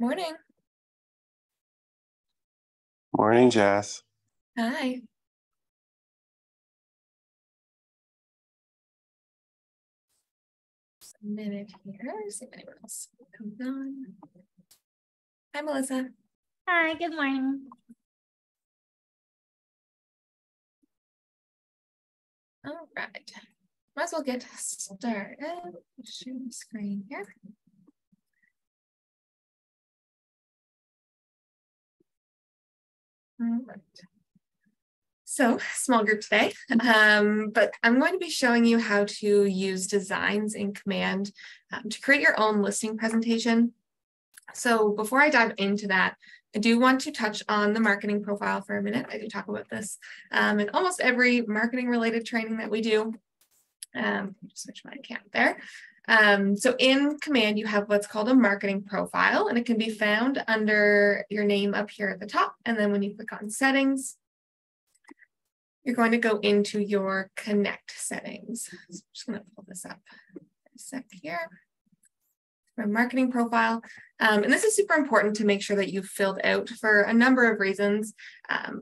Morning. Morning, Jess. Hi. Just a minute here. See if anyone else comes on. Hi, Melissa. Hi, good morning. All right. Might as well get started. Share the screen here. All right. So, small group today, but I'm going to be showing you how to use designs in Command to create your own listing presentation. So before I dive into that, I do want to touch on the marketing profile for a minute. I do talk about this in almost every marketing related training that we do. Just switch my account there. So in Command, you have what's called a marketing profile, and it can be found under your name up here at the top. And then when you click on settings, you're going to go into your Connect settings. So I'm just going to pull this up in a sec here. My marketing profile. And this is super important to make sure that you've filled out for a number of reasons,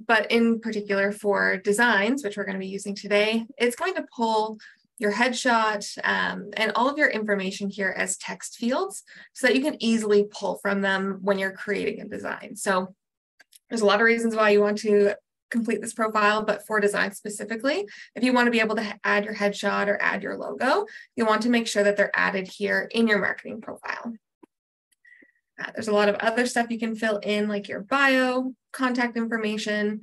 but in particular for designs, which we're going to be using today, it's going to pull your headshot and all of your information here as text fields so that you can easily pull from them when you're creating a design. So there's a lot of reasons why you want to complete this profile, but for design specifically, if you want to be able to add your headshot or add your logo, you want to make sure that they're added here in your marketing profile. There's a lot of other stuff you can fill in, like your bio, contact information,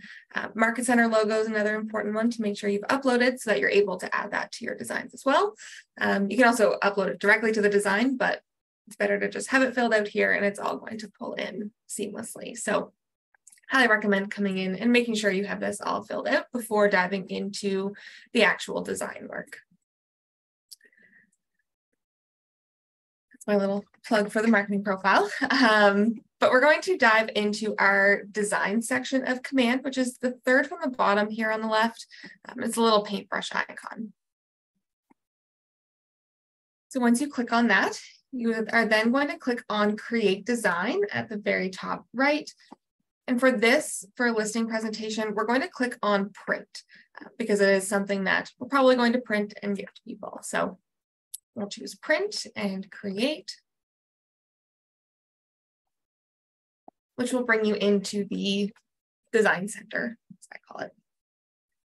Market Center logo is another important one to make sure you've uploaded so that you're able to add that to your designs as well. You can also upload it directly to the design, but it's better to just have it filled out here and it's all going to pull in seamlessly. So highly recommend coming in and making sure you have this all filled out before diving into the actual design work. That's my little plug for the marketing profile. But we're going to dive into our design section of Command, which is the third from the bottom here on the left. It's a little paintbrush icon. So once you click on that, you are then going to click on Create Design at the very top right. And for this, for a listing presentation, we're going to click on print because it is something that we're probably going to print and give to people. So we'll choose print and create, which will bring you into the design center, as I call it.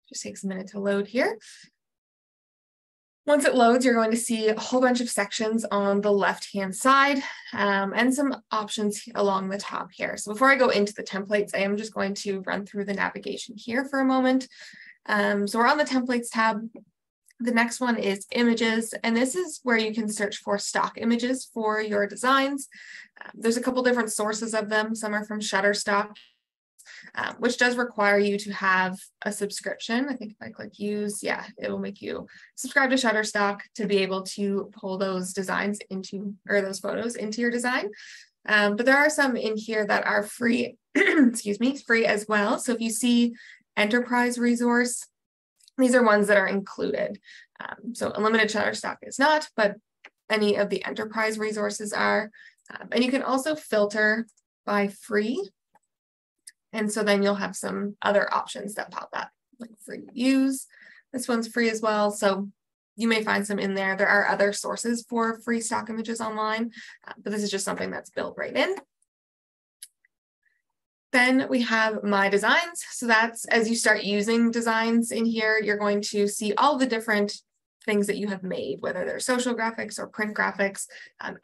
Just takes a minute to load here. Once it loads, you're going to see a whole bunch of sections on the left-hand side and some options along the top here. So before I go into the templates, I am just going to run through the navigation here for a moment. So we're on the templates tab. The next one is images, and this is where you can search for stock images for your designs. There's a couple different sources of them. Some are from Shutterstock, which does require you to have a subscription. I think if I click use, yeah, it will make you subscribe to Shutterstock to be able to pull those designs into, or those photos into your design. But there are some in here that are free, excuse me, free as well. So if you see enterprise resource, these are ones that are included. So unlimited Shutterstock is not, but any of the enterprise resources are. And you can also filter by free. And so then you'll have some other options that pop up, like free to use. This one's free as well. So you may find some in there. There are other sources for free stock images online, but this is just something that's built right in. Then we have My Designs. So that's as you start using designs in here, you're going to see all the different things that you have made, whether they're social graphics or print graphics.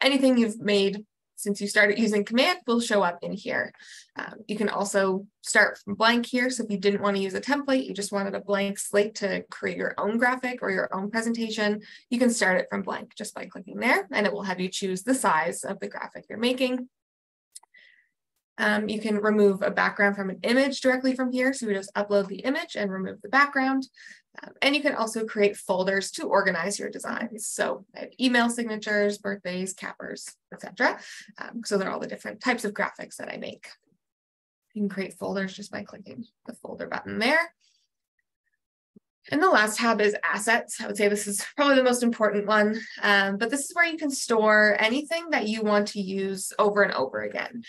Anything you've made since you started using Command will show up in here. You can also start from blank here. So if you didn't want to use a template, you just wanted a blank slate to create your own graphic or your own presentation, you can start it from blank just by clicking there, and it will have you choose the size of the graphic you're making. You can remove a background from an image directly from here. So we just upload the image and remove the background. And you can also create folders to organize your designs. So I have email signatures, birthdays, cappers, etc. So they're all the different types of graphics that I make. You can create folders just by clicking the folder button there. And the last tab is assets. I would say this is probably the most important one, but this is where you can store anything that you want to use over and over again.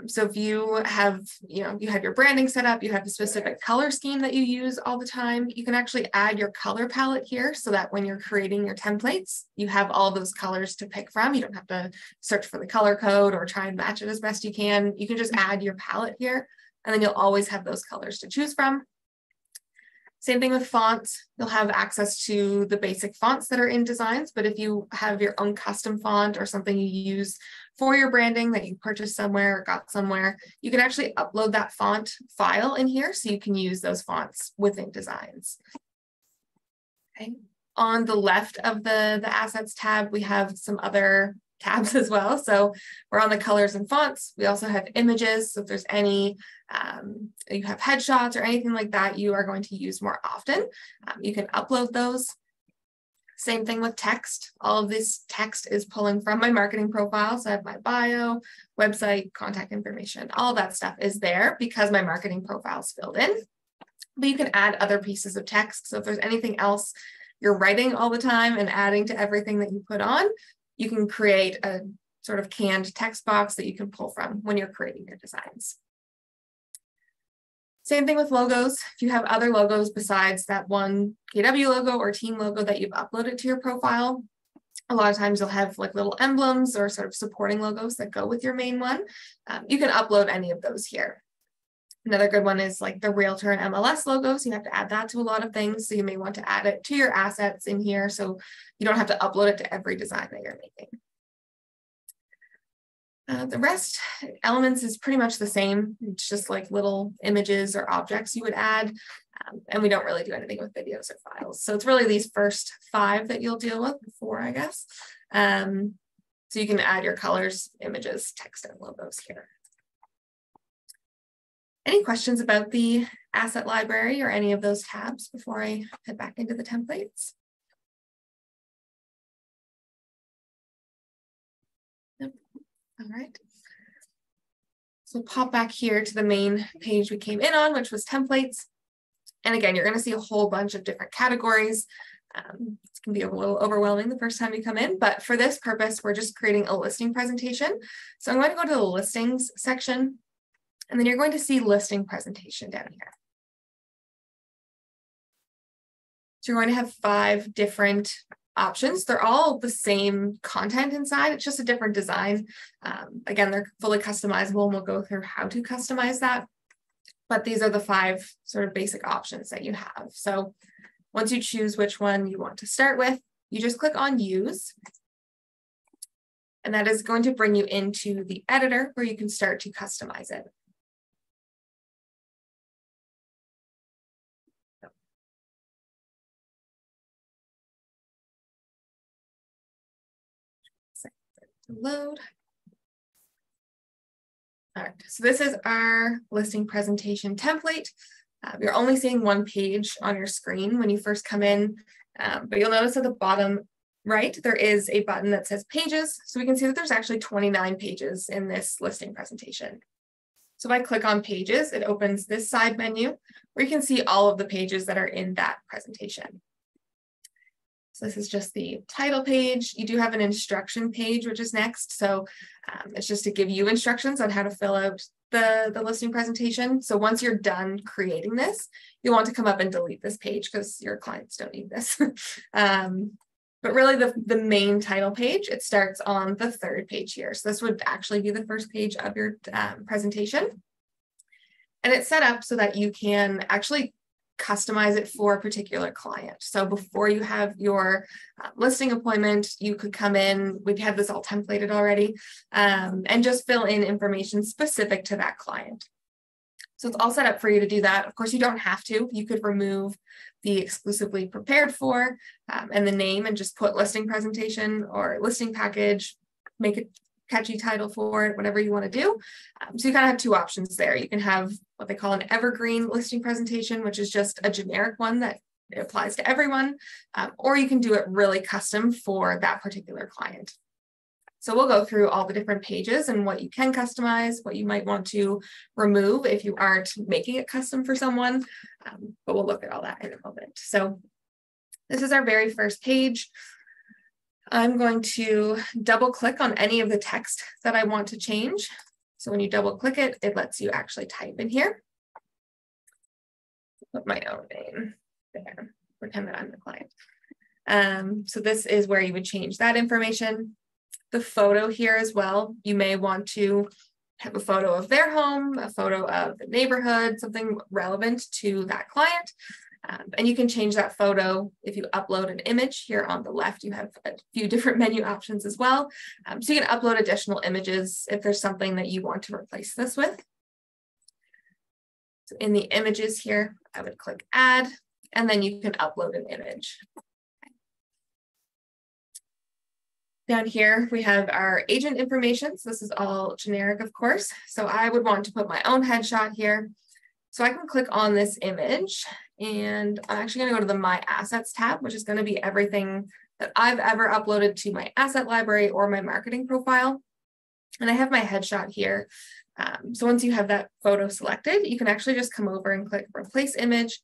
So if you have, you have your branding set up, you have a specific color scheme that you use all the time, you can actually add your color palette here so that when you're creating your templates, you have all those colors to pick from. You don't have to search for the color code or try and match it as best you can. You can just add your palette here, and then you'll always have those colors to choose from. Same thing with fonts. You'll have access to the basic fonts that are in Designs, but if you have your own custom font or something you use for your branding that you purchased somewhere or got somewhere, you can actually upload that font file in here so you can use those fonts within Designs. Okay. On the left of the Assets tab, we have some other tabs as well. So we're on the colors and fonts. We also have images. So if there's any, you have headshots or anything like that you are going to use more often, you can upload those. Same thing with text. All of this text is pulling from my marketing profile. So I have my bio, website, contact information, all that stuff is there because my marketing profile is filled in. But you can add other pieces of text. So if there's anything else you're writing all the time and adding to everything that you put on, you can create a sort of canned text box that you can pull from when you're creating your designs. Same thing with logos. If you have other logos besides that one KW logo or team logo that you've uploaded to your profile, a lot of times you'll have like little emblems or sort of supporting logos that go with your main one. You can upload any of those here. Another good one is like the Realtor and MLS logos. You have to add that to a lot of things. So you may want to add it to your assets in here so you don't have to upload it to every design that you're making. The rest elements is pretty much the same. It's just like little images or objects you would add. And we don't really do anything with videos or files. So it's really these first 5 that you'll deal with, 4, I guess. So you can add your colors, images, text, and logos here. Any questions about the asset library or any of those tabs before I head back into the templates? Nope. All right. So pop back here to the main page we came in on, which was templates. And again, you're going to see a whole bunch of different categories. It can be a little overwhelming the first time you come in, but for this purpose, we're just creating a listing presentation. So I'm going to go to the listings section. And then you're going to see listing presentation down here. So you're going to have 5 different options. They're all the same content inside. It's just a different design. Again, they're fully customizable and we'll go through how to customize that. But these are the 5 sort of basic options that you have. So once you choose which one you want to start with, you just click on Use. And that is going to bring you into the editor where you can start to customize it. Load. All right, so this is our listing presentation template. You're only seeing one page on your screen when you first come in, but you'll notice at the bottom right, there is a button that says pages. So we can see that there's actually 29 pages in this listing presentation. So if I click on pages, it opens this side menu where you can see all of the pages that are in that presentation. So this is just the title page. You do have an instruction page, which is next. So it's just to give you instructions on how to fill out the listing presentation. So once you're done creating this, you'll want to come up and delete this page because your clients don't need this. But really the main title page, it starts on the 3rd page here. So this would actually be the first page of your presentation. And it's set up so that you can actually customize it for a particular client. So before you have your listing appointment, you could come in, we've had this all templated already, and just fill in information specific to that client. So it's all set up for you to do that. Of course, you don't have to. You could remove the exclusively prepared for and the name and just put listing presentation or listing package, make a catchy title for it, whatever you want to do. So you kind of have 2 options there. You can have what they call an evergreen listing presentation, which is just a generic one that it applies to everyone, or you can do it really custom for that particular client. So we'll go through all the different pages and what you can customize, what you might want to remove if you aren't making it custom for someone, but we'll look at all that in a moment. So this is our very first page. I'm going to double click on any of the text that I want to change. So when you double click it, it lets you actually type in here. Put my own name there, pretend that I'm the client. So this is where you would change that information. The photo here as well, you may want to have a photo of their home, a photo of the neighborhood, something relevant to that client. And you can change that photo if you upload an image. Here on the left, you have a few different menu options as well. So you can upload additional images if there's something that you want to replace this with. So in the images here, I would click add, and then you can upload an image. Down here, we have our agent information. So this is all generic, of course. So I would want to put my own headshot here. So I can click on this image, and I'm actually going to go to the My Assets tab, which is going to be everything that I've ever uploaded to my asset library or my marketing profile. And I have my headshot here. So once you have that photo selected, you can actually just come over and click Replace Image,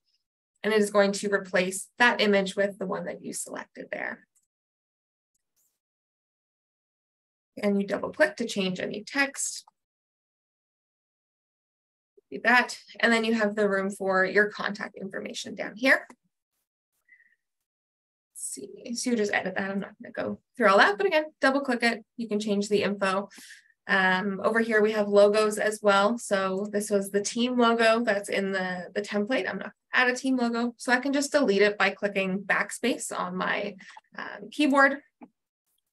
and it is going to replace that image with the one that you selected there. And you double click to change any text. Do that, and then you have the room for your contact information down here. Let's see, so you just edit that. I'm not going to go through all that, but again, double click it. You can change the info. Over here we have logos as well. So this was the team logo that's in the template. I'm not going to add a team logo, so I can just delete it by clicking backspace on my keyboard.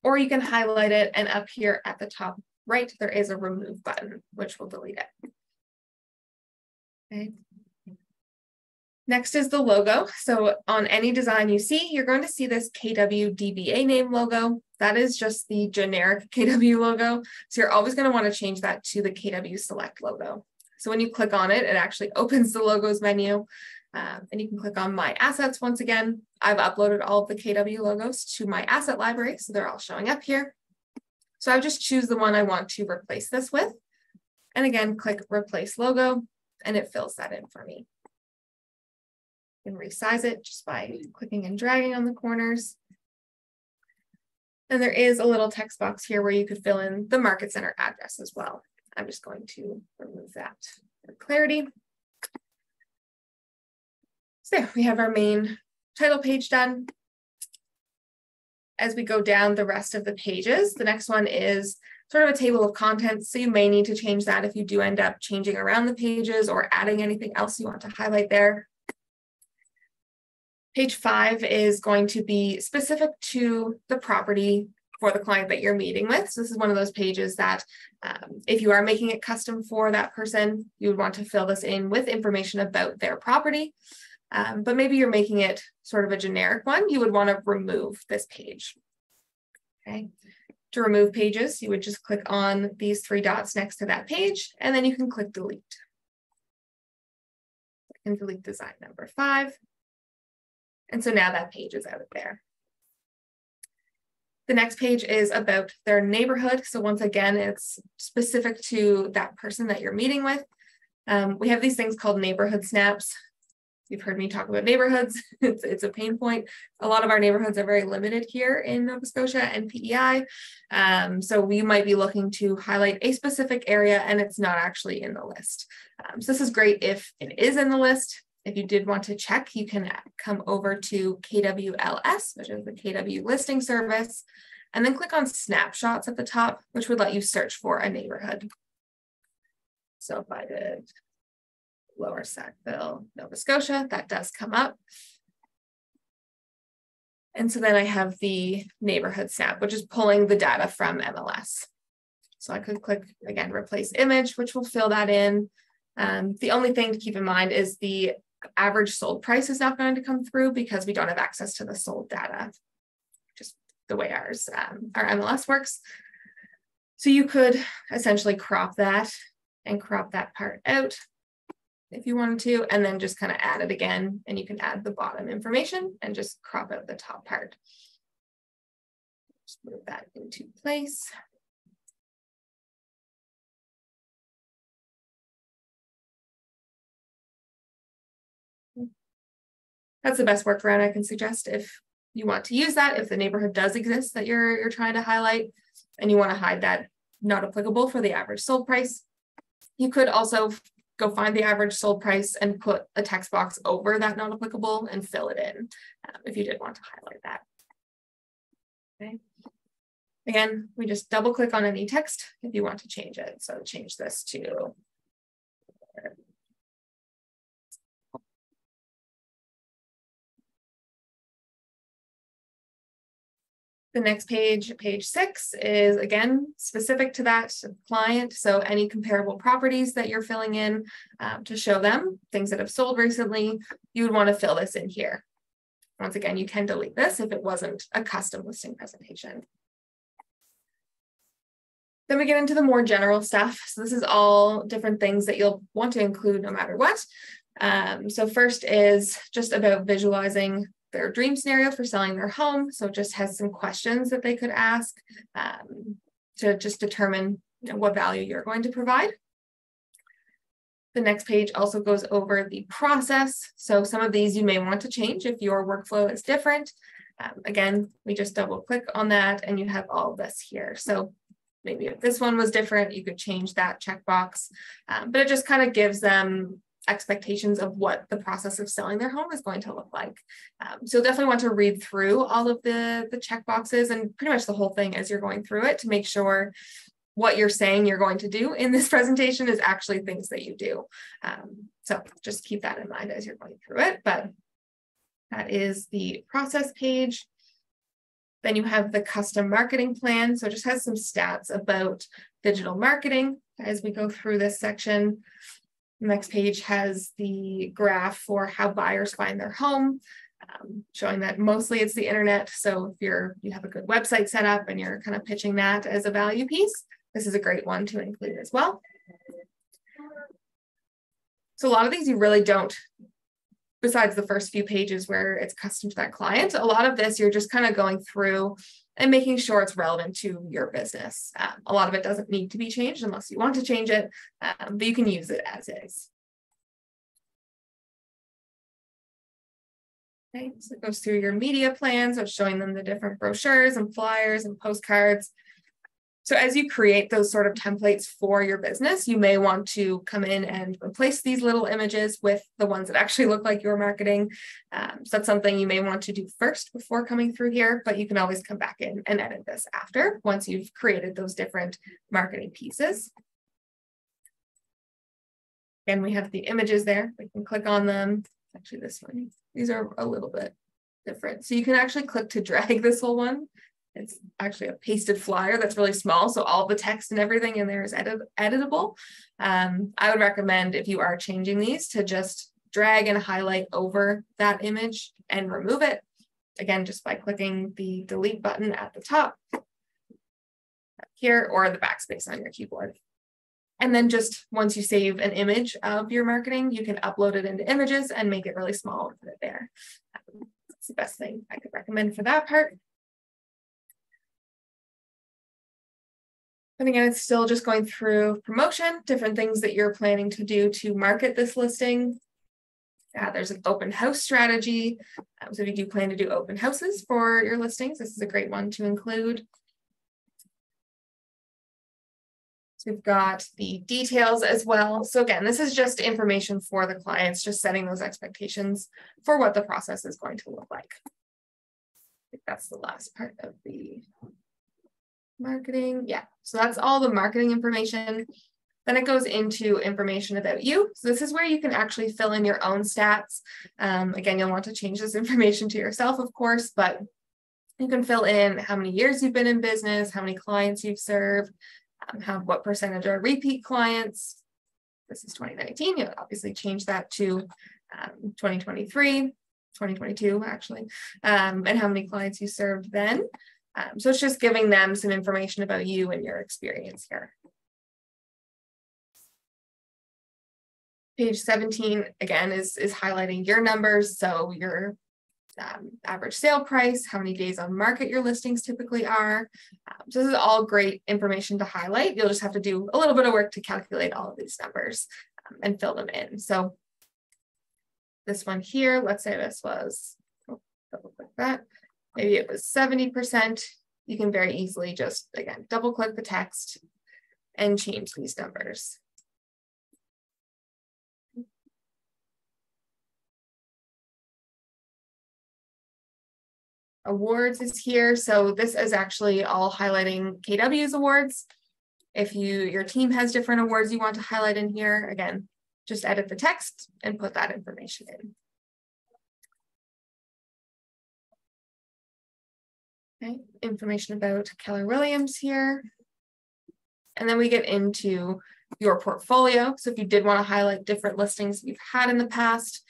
Or you can highlight it, and up here at the top right, there is a remove button, which will delete it. Okay. Next is the logo. So on any design you see, you're going to see this KW DBA name logo. That is just the generic KW logo. So you're always going to want to change that to the KW Select logo. So when you click on it, it actually opens the logos menu. And you can click on My Assets once again. I've uploaded all of the KW logos to my asset library, so they're all showing up here. So I just choose the one I want to replace this with. And again, click Replace Logo, and it fills that in for me. You can resize it just by clicking and dragging on the corners. And there is a little text box here where you could fill in the Market Center address as well. I'm just going to remove that for clarity. So there, we have our main title page done. As we go down the rest of the pages, the next one is sort of a table of contents. So you may need to change that if you do end up changing around the pages or adding anything else you want to highlight there. Page 5 is going to be specific to the property for the client that you're meeting with. So this is one of those pages that if you are making it custom for that person, you would want to fill this in with information about their property. But maybe you're making it sort of a generic one, you would want to remove this page. Okay. To remove pages, you would just click on these 3 dots next to that page, and then you can click delete. And delete design number 5. And so now that page is out of there. The next page is about their neighborhood. So once again, it's specific to that person that you're meeting with. We have these things called neighborhood snaps. You've heard me talk about neighborhoods. It's a pain point. A lot of our neighborhoods are very limited here in Nova Scotia and PEI. So we might be looking to highlight a specific area and it's not actually in the list. So this is great if it is in the list. If you did want to check, you can come over to KWLS, which is the KW listing service, and then click on snapshots at the top, which would let you search for a neighborhood. So if I did Lower Sackville, Nova Scotia, that does come up. And so then I have the neighborhood snap, which is pulling the data from MLS. So I could click, again, replace image, which will fill that in. The only thing to keep in mind is the average sold price is not going to come through because we don't have access to the sold data, just the way our MLS works. So you could essentially crop that and crop that part out if you wanted to, and then just kind of add it again, and you can add the bottom information and just crop out the top part. Just move that into place. That's the best workaround I can suggest if you want to use that, if the neighborhood does exist that you're trying to highlight and you want to hide that not applicable for the average sold price. You could also go find the average sold price and put a text box over that not applicable and fill it in if you did want to highlight that. Okay. Again, we just double click on any text if you want to change it. So change this to the next page, page 6, is again specific to that client. So any comparable properties that you're filling in to show them things that have sold recently, you would want to fill this in here. Once again, you can delete this if it wasn't a custom listing presentation. Then we get into the more general stuff. So this is all different things that you'll want to include no matter what. So first is just about visualizing their dream scenario for selling their home. So it just has some questions that they could ask to just determine what value you're going to provide. The next page also goes over the process. So some of these you may want to change if your workflow is different. Again, we just double click on that and you have all this here. So maybe if this one was different, you could change that checkbox, but it just kind of gives them expectations of what the process of selling their home is going to look like. So you'll definitely want to read through all of the check boxes and pretty much the whole thing as you're going through it to make sure what you're saying you're going to do in this presentation is actually things that you do. So just keep that in mind as you're going through it, but that is the process page. Then you have the custom marketing plan. So it just has some stats about digital marketing as we go through this section. The next page has the graph for how buyers find their home, showing that mostly it's the internet. So if you have a good website set up and you're kind of pitching that as a value piece, this is a great one to include as well. So a lot of these you really don't, besides the first few pages where it's custom to that client, a lot of this you're just kind of going through and making sure it's relevant to your business. A lot of it doesn't need to be changed unless you want to change it, but you can use it as is. Okay, so it goes through your media plan, so it's showing them the different brochures and flyers and postcards. So as you create those sort of templates for your business, you may want to come in and replace these little images with the ones that actually look like your marketing. So that's something you may want to do first before coming through here, but you can always come back in and edit this after once you've created those different marketing pieces. Again, we have the images there. We can click on them. Actually, this one, these are a little bit different. So you can actually click to drag this whole one. It's actually a pasted flyer that's really small, so all the text and everything in there is editable. I would recommend, if you are changing these, to just drag and highlight over that image and remove it. Again, just by clicking the delete button at the top here or the backspace on your keyboard. And then just once you save an image of your marketing, you can upload it into images and make it really small and put it there. That's the best thing I could recommend for that part. And again, it's still just going through promotion, different things that you're planning to do to market this listing. There's an open house strategy. So if you do plan to do open houses for your listings, this is a great one to include. So we've got the details as well. So again, this is just information for the clients, just setting those expectations for what the process is going to look like. I think that's the last part of the marketing. Yeah, so that's all the marketing information. Then it goes into information about you. So this is where you can actually fill in your own stats. Again, you'll want to change this information to yourself, of course, but you can fill in how many years you've been in business, how many clients you've served, what percentage are repeat clients. This is 2019. You'll obviously change that to 2023, 2022 actually, and how many clients you served then. So it's just giving them some information about you and your experience here. Page 17, again, is highlighting your numbers. So your average sale price, how many days on market your listings typically are. So this is all great information to highlight. You'll just have to do a little bit of work to calculate all of these numbers and fill them in. So this one here, let's say this was, double click that, maybe it was 70%, you can very easily just, again, double click the text and change these numbers. Awards is here. So this is actually all highlighting KW's awards. If your team has different awards you want to highlight in here, again, just edit the text and put that information in. Okay, information about Keller Williams here. And then we get into your portfolio. So if you did want to highlight different listings you've had in the past,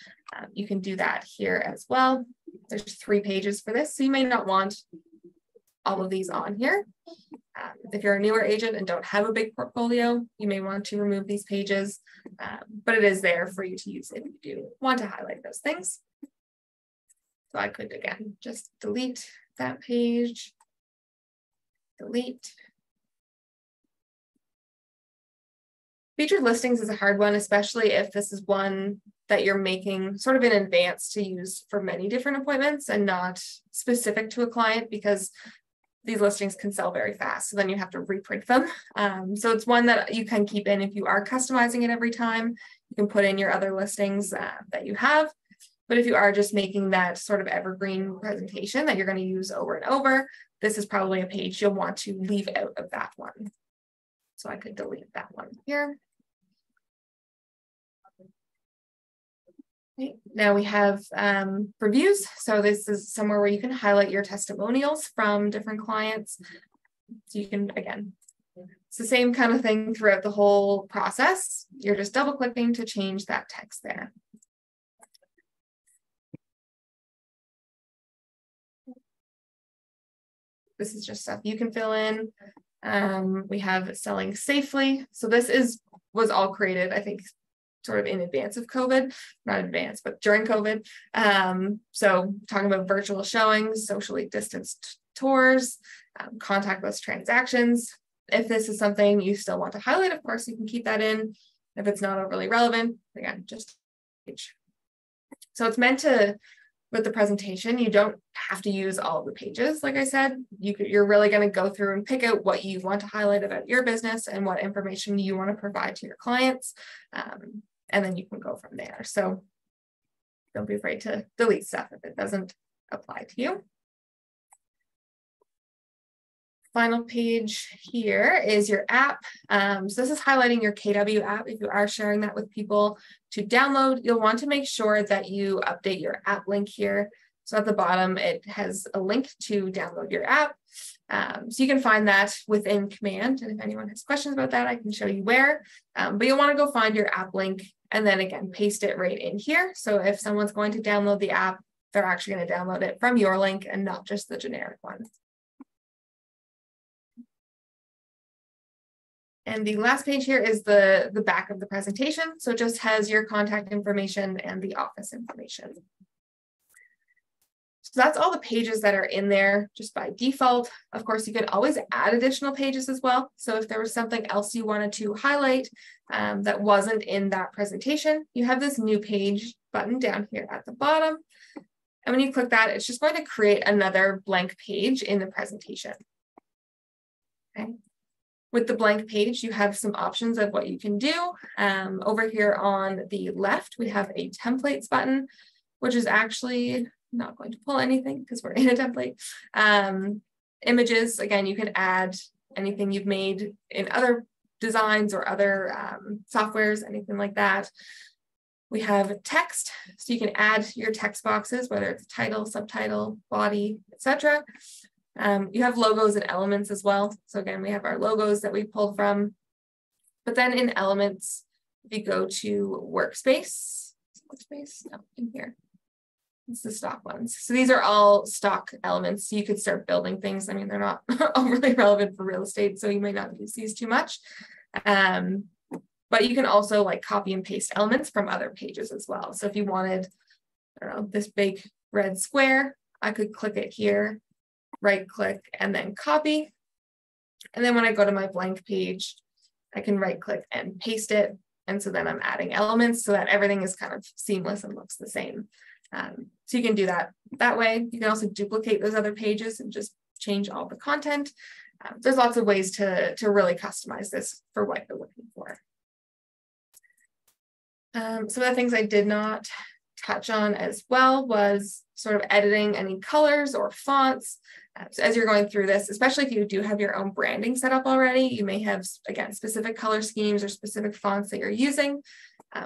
you can do that here as well. There's 3 pages for this, so you may not want all of these on here. If you're a newer agent and don't have a big portfolio, you may want to remove these pages, but it is there for you to use if you do want to highlight those things. So I could, again, just delete that page, delete. Featured listings is a hard one, especially if this is one that you're making sort of in advance to use for many different appointments and not specific to a client, because these listings can sell very fast. So then you have to reprint them. So it's one that you can keep in if you are customizing it every time. You can put in your other listings that you have. But if you are just making that sort of evergreen presentation that you're going to use over and over, this is probably a page you'll want to leave out of that one. So I could delete that one here. Okay. Now we have reviews. So this is somewhere where you can highlight your testimonials from different clients. So you can, again, it's the same kind of thing throughout the whole process. You're just double clicking to change that text there. This is just stuff you can fill in. We have selling safely. So this was all created, I think, sort of in advance of COVID, not advanced, but during COVID. So talking about virtual showings, socially distanced tours, contactless transactions. If this is something you still want to highlight, of course, you can keep that in. If it's not overly relevant, again, just page. So it's meant to, with the presentation, you don't have to use all of the pages. Like I said, you're really going to go through and pick out what you want to highlight about your business and what information you want to provide to your clients. And then you can go from there. So don't be afraid to delete stuff if it doesn't apply to you. Final page here is your app. So this is highlighting your KW app. If you are sharing that with people to download, you'll want to make sure that you update your app link here. So at the bottom, it has a link to download your app. So you can find that within Command. And if anyone has questions about that, I can show you where. But you'll want to go find your app link and then again, paste it right in here. So if someone's going to download the app, they're actually going to download it from your link and not just the generic one. And the last page here is the back of the presentation. So it just has your contact information and the office information. So that's all the pages that are in there just by default. Of course, you can always add additional pages as well. So if there was something else you wanted to highlight that wasn't in that presentation, you have this new page button down here at the bottom. And when you click that, it's just going to create another blank page in the presentation. Okay. With the blank page, you have some options of what you can do. Over here on the left, we have a templates button, which is actually not going to pull anything because we're in a template. Images, again, you can add anything you've made in other designs or other softwares, anything like that. We have text, so you can add your text boxes, whether it's title, subtitle, body, etc. You have logos and elements as well. So again, we have our logos that we pulled from. But then in elements, if you go to workspace, no, in here. It's the stock ones. So these are all stock elements. So you could start building things. I mean, they're not overly relevant for real estate, so you may not use these too much. But you can also like copy and paste elements from other pages as well. So if you wanted, I don't know, this big red square, I could click it here, right click, and then copy. And then when I go to my blank page, I can right click and paste it. And so then I'm adding elements so that everything is kind of seamless and looks the same. So you can do that way. You can also duplicate those other pages and just change all the content. There's lots of ways to really customize this for what you're looking for. Some of the things I did not touch on as well was sort of editing any colors or fonts. So as you're going through this, especially if you do have your own branding set up already, you may have, again, specific color schemes or specific fonts that you're using.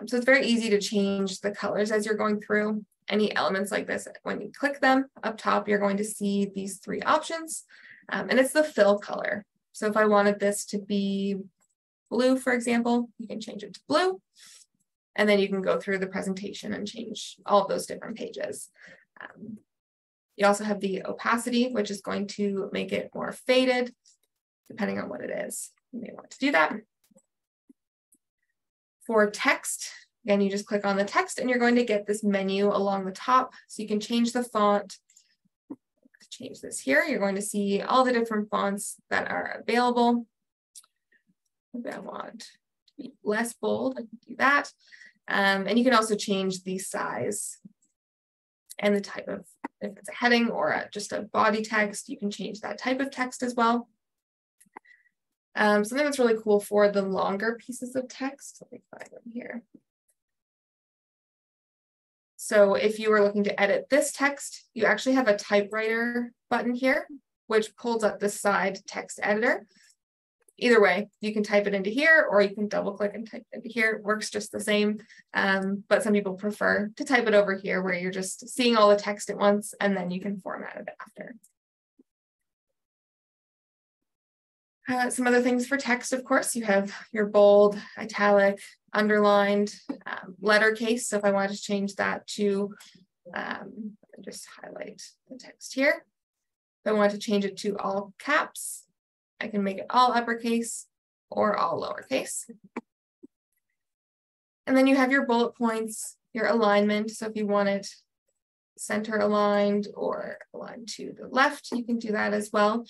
So it's very easy to change the colors as you're going through. Any elements like this, when you click them up top, you're going to see these three options. And it's the fill color. So if I wanted this to be blue, for example, you can change it to blue. And then you can go through the presentation and change all of those different pages. You also have the opacity, which is going to make it more faded, depending on what it is. You may want to do that. For text, again, you just click on the text and you're going to get this menu along the top. So you can change the font. To change this here, you're going to see all the different fonts that are available. Maybe I want to be less bold, I can do that. And you can also change the size and the type of, if it's a heading or just a body text, you can change that type of text as well. Something that's really cool for the longer pieces of text, let me find them here. So if you were looking to edit this text, you actually have a typewriter button here, which pulls up the side text editor. Either way, you can type it into here or you can double click and type it into here. It works just the same, but some people prefer to type it over here where you're just seeing all the text at once and then you can format it after. Some other things for text, of course, you have your bold, italic, underlined, letter case. So if I wanted to change that to, just highlight the text here. If I want to change it to all caps, I can make it all uppercase or all lowercase. And then you have your bullet points, your alignment. So if you want it center aligned or aligned to the left, you can do that as well.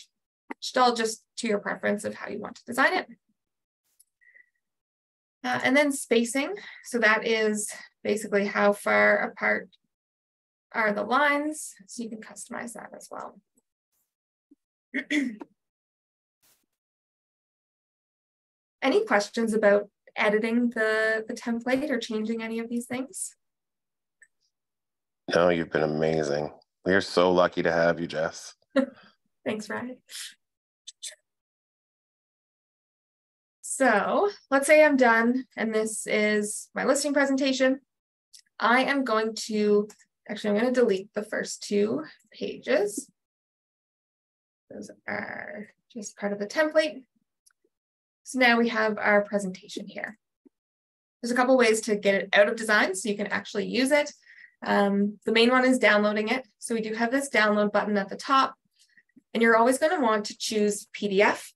It's all just to your preference of how you want to design it. And then spacing. So that is basically how far apart are the lines. So you can customize that as well. Any questions about editing the template or changing any of these things? No, you've been amazing. We're so lucky to have you, Jess. Thanks, Ryan. So let's say I'm done and this is my listing presentation. I am going to, actually, I'm going to delete the first two pages. Those are just part of the template. So now we have our presentation here. There's a couple ways to get it out of design so you can actually use it. The main one is downloading it. So we do have this download button at the top, and you're always going to want to choose PDF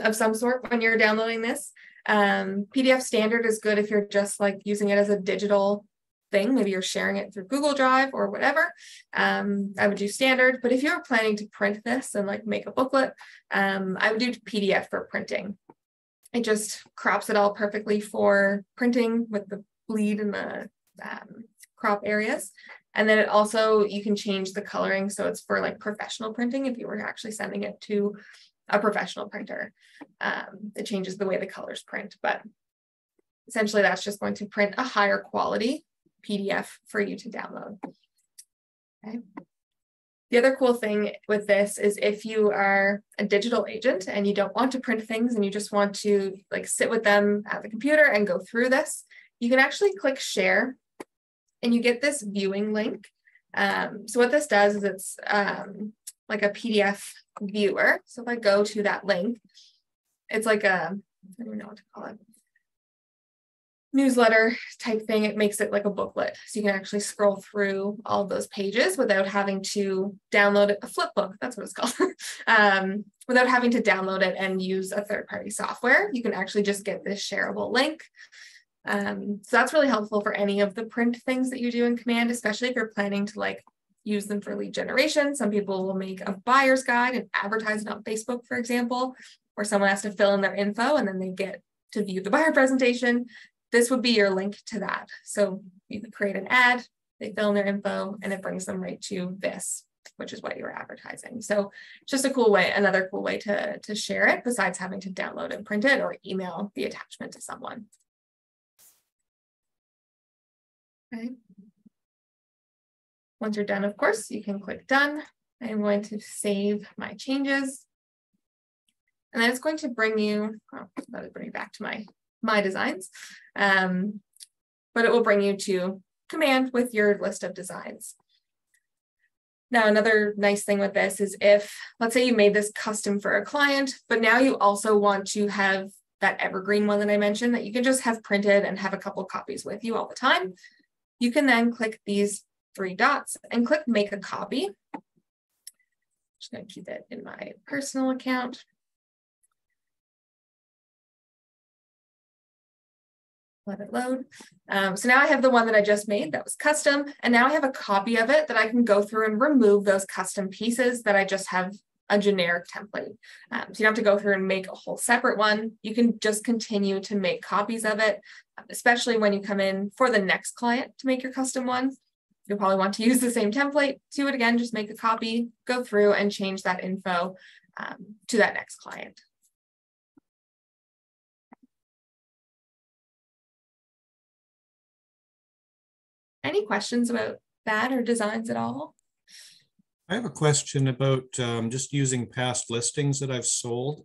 of some sort when you're downloading this. PDF standard is good if you're just like using it as a digital thing. Maybe you're sharing it through Google Drive or whatever. I would do standard, but if you're planning to print this and like make a booklet, I would do PDF for printing. It just crops it all perfectly for printing with the bleed and the crop areas. And then it also, you can change the coloring. So it's for like professional printing. If you were actually sending it to a professional printer, it changes the way the colors print. But essentially that's just going to print a higher quality PDF for you to download. Okay. The other cool thing with this is if you are a digital agent and you don't want to print things and you just want to like sit with them at the computer and go through this, you can actually click share and you get this viewing link. So what this does is it's like a PDF viewer. So if I go to that link, it's like a, I don't know what to call it, newsletter type thing. It makes it like a booklet. So you can actually scroll through all of those pages without having to download it, a flip book, that's what it's called. Without having to download it and use a third-party software, you can actually just get this shareable link. So that's really helpful for any of the print things that you do in Command, especially if you're planning to like use them for lead generation. Some people will make a buyer's guide and advertise it on Facebook, for example, where someone has to fill in their info and then they get to view the buyer presentation. this would be your link to that. So you could create an ad, they fill in their info, and it brings them right to this, which is what you're advertising. So just a cool way, another cool way to share it besides having to download and print it or email the attachment to someone. Okay. Once you're done, of course, you can click done. I'm going to save my changes. And then it's going to bring you, oh, that'll bring you back to my designs. But it will bring you to command with your list of designs. Now, another nice thing with this is if, let's say you made this custom for a client, but now you also want to have that evergreen one that I mentioned that you can just have printed and have a couple copies with you all the time. You can then click these 3 dots and click make a copy. Just going to keep it in my personal account. Let it load. So now I have the one that I just made that was custom, and now I have a copy of it that I can go through and remove those custom pieces that I just have a generic template. So you don't have to go through and make a whole separate one. You can just continue to make copies of it, especially when you come in for the next client to make your custom one. You'll probably want to use the same template. Do it again, just make a copy, go through and change that info to that next client. Any questions about that or designs at all? I have a question about just using past listings that I've sold.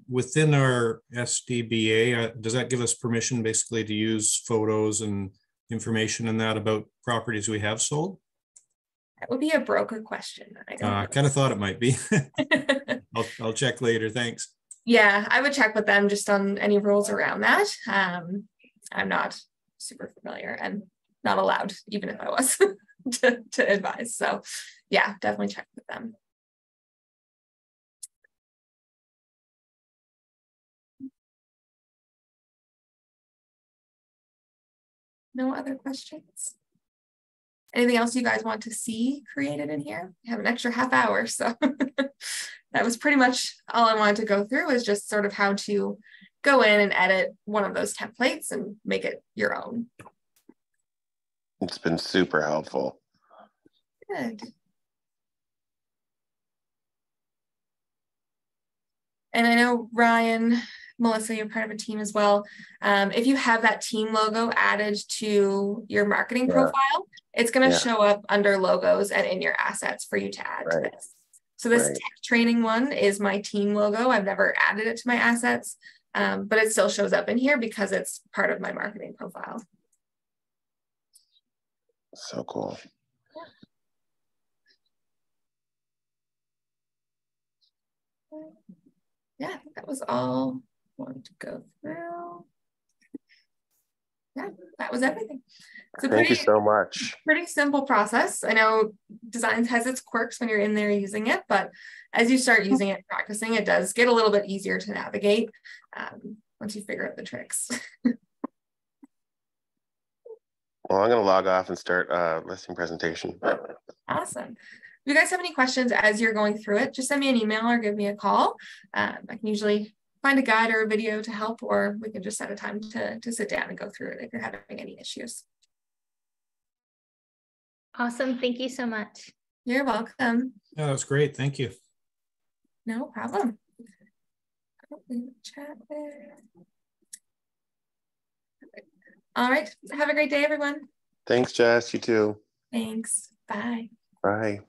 Within our SDBA, does that give us permission basically to use photos and information in that about properties we have sold? That would be a broker question. I kind of thought it might be. I'll check later. Thanks. Yeah, I would check with them just on any rules around that. I'm not super familiar and not allowed, even if I was to advise. So yeah, definitely check with them. No other questions? Anything else you guys want to see created in here? We have an extra half hour, so that was pretty much all I wanted to go through, is just sort of how to go in and edit one of those templates and make it your own. It's been super helpful. Good. And I know Ryan, Melissa, you're part of a team as well. If you have that team logo added to your marketing profile, it's going to show up under logos and in your assets for you to add to this. So this tech training one is my team logo. I've never added it to my assets, but it still shows up in here because it's part of my marketing profile. So cool. Yeah, that was all I wanted to go through. Yeah, that was everything. So thank you so much. Pretty simple process. I know Designs has its quirks when you're in there using it, but as you start using it and practicing, it does get a little bit easier to navigate once you figure out the tricks. Well, I'm going to log off and start listing presentation. Awesome. If you guys have any questions as you're going through it, just send me an email or give me a call. I can usually find a guide or a video to help, or we can just set a time to sit down and go through it if you're having any issues. Awesome. Thank you so much. You're welcome. Yeah, that was great. Thank you. No problem. Chat there. All right. Have a great day, everyone. Thanks, Jess. You too. Thanks. Bye. Bye.